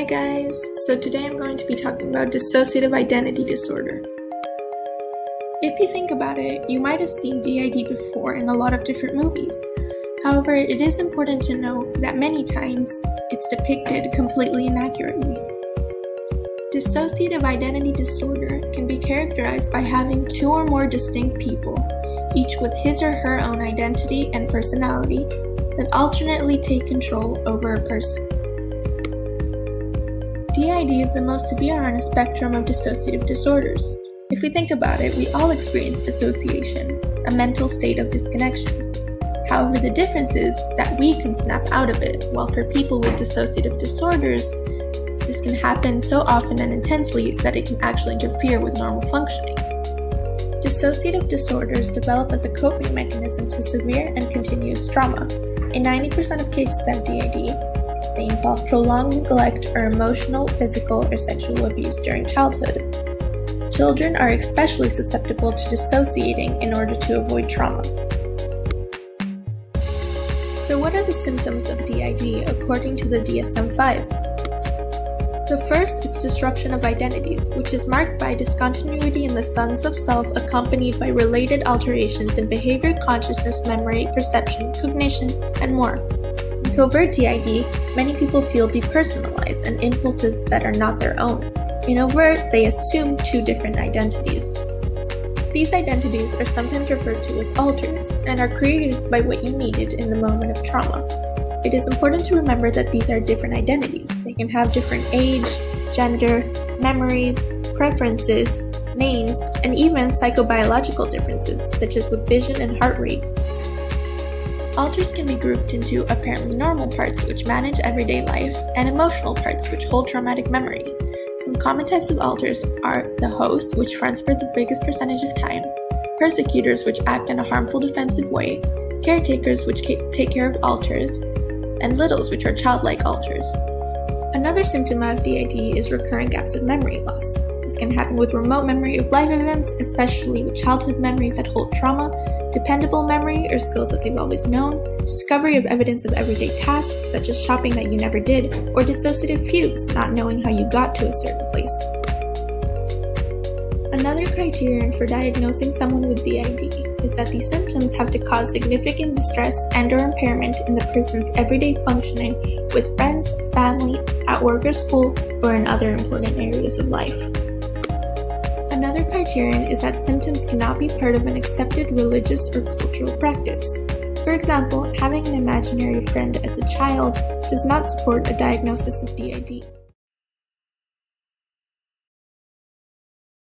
guys, so today I'm going to be talking about dissociative identity disorder. If you think about it, you might have seen DID before in a lot of different movies. However, it is important to know that many times it's depicted completely inaccurately. Dissociative identity disorder can be characterized by having two or more distinct people, each with his or her own identity and personality, that alternately take control over a person. DID is the most severe on a spectrum of dissociative disorders. If we think about it, we all experience dissociation, a mental state of disconnection. However, the difference is that we can snap out of it, while for people with dissociative disorders, this can happen so often and intensely that it can actually interfere with normal functioning. Dissociative disorders develop as a coping mechanism to severe and continuous trauma. In 90% of cases of DID, they involve prolonged neglect or emotional, physical, or sexual abuse during childhood. Children are especially susceptible to dissociating in order to avoid trauma. So what are the symptoms of DID according to the DSM-5? The first is disruption of identities, which is marked by discontinuity in the sense of self accompanied by related alterations in behavior, consciousness, memory, perception, cognition, and more. In covert DID, many people feel depersonalized and impulses that are not their own. In overt, they assume two different identities. These identities are sometimes referred to as alters and are created by what you needed in the moment of trauma. It is important to remember that these are different identities. They can have different age, gender, memories, preferences, names, and even psychobiological differences, such as with vision and heart rate. Alters can be grouped into apparently normal parts, which manage everyday life, and emotional parts, which hold traumatic memory. Some common types of alters are the hosts, which fronts for the biggest percentage of time, persecutors, which act in a harmful defensive way, caretakers, which take care of alters, and littles, which are childlike alters. Another symptom of DID is recurring gaps of memory loss. This can happen with remote memory of life events, especially with childhood memories that hold trauma, dependable memory or skills that they've always known, discovery of evidence of everyday tasks such as shopping that you never did, or dissociative fugues, not knowing how you got to a certain place. Another criterion for diagnosing someone with DID is that these symptoms have to cause significant distress and/or impairment in the person's everyday functioning with friends, family, at work or school, or in other important areas of life. Another criterion is that symptoms cannot be part of an accepted religious or cultural practice. For example, having an imaginary friend as a child does not support a diagnosis of DID.